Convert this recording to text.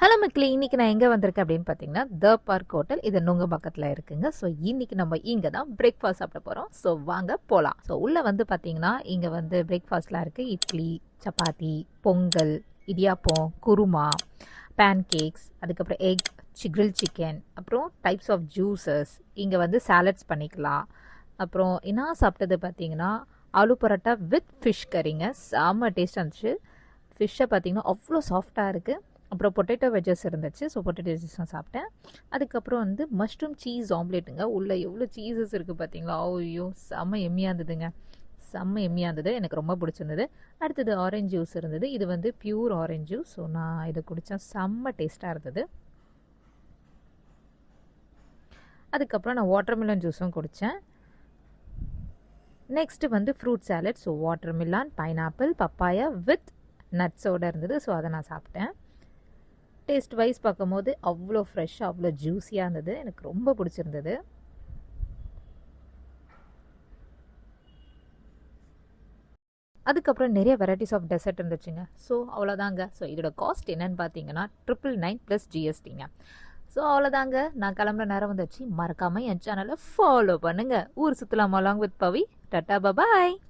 Hello மக்களே, இன்னைக்கு நான் எங்கே வந்திருக்கேன் அப்படின்னு பார்த்தீங்கன்னா த பார்க் ஹோட்டல். இது நுங்கம்பாக்கத்தில் இருக்குங்க. ஸோ இன்னைக்கு நம்ம இங்கே தான் பிரேக்ஃபாஸ்ட் சாப்பிட போகிறோம். ஸோ வாங்க போகலாம். ஸோ உள்ளே வந்து பார்த்தீங்கன்னா இங்கே வந்து பிரேக்ஃபாஸ்ட்லாம் இருக்குது. இட்லி, சப்பாத்தி, பொங்கல், இடியாப்பம், குருமா, பேன் கேக்ஸ், அதுக்கப்புறம் எக், கிரில் சிக்கன், அப்புறம் டைப்ஸ் ஆஃப் ஜூஸஸ். இங்கே வந்து சாலட்ஸ் பண்ணிக்கலாம். அப்புறம் என்ன சாப்பிட்டது பார்த்தீங்கன்னா ஆலு பரோட்டா வித் ஃபிஷ் கறிங்க. செம்ம டேஸ்ட் இருந்துச்சு. ஃபிஷ்ஷை பார்த்தீங்கன்னா அவ்வளோ சாஃப்டாக இருக்குது. அப்புறம் பொட்டேட்டோ வெஜ்ஜஸ் இருந்துச்சு. ஸோ பொட்டேட்டோ வெஜ்ஜஸ் நான் சாப்பிட்டேன். அதுக்கப்புறம் வந்து மஷ்ரூம் சீஸ் ஆம்லேட்டுங்க. உள்ளே எவ்வளோ சீஸஸ் இருக்குது பார்த்தீங்களா? ஐயோ செம்ம எம்மியாக இருந்ததுங்க. செம்ம எம்மியாக இருந்தது. எனக்கு ரொம்ப பிடிச்சிருந்தது. அடுத்தது ஆரஞ்சு ஜூஸ் இருந்தது. இது வந்து பியூர் ஆரஞ்சு ஜூஸ். ஸோ நான் இதை குடித்தேன். செம்ம டேஸ்ட்டாக இருந்தது. அதுக்கப்புறம் நான் வாட்டர்மெலன் ஜூஸும் குடித்தேன். நெக்ஸ்ட்டு வந்து fruit salad. So watermelon, pineapple, papaya with நட்ஸோடு இருந்தது. ஸோ அதை நான் சாப்பிட்டேன். டேஸ்ட் வைஸ் பார்க்கும்போது அவ்வளோ ஃப்ரெஷ்ஷாக அவ்வளோ ஜூஸியாக இருந்தது. எனக்கு ரொம்ப பிடிச்சிருந்தது. அதுக்கப்புறம் நிறைய வெரைட்டிஸ் ஆஃப் டெசர்ட் இருந்துச்சுங்க. ஸோ அவ்வளோதாங்க. ஸோ இதோட காஸ்ட் என்னன்னு பார்த்தீங்கன்னா 999 ப்ளஸ் ஜிஎஸ்டிங்க. ஸோ அவ்வளோதாங்க. நான் கிளம்புற நேரம் வந்துச்சு. மறக்காமல் என் சேனலை ஃபாலோ பண்ணுங்கள். ஊர் சுற்றலாம் along with Pavi. Tata bye.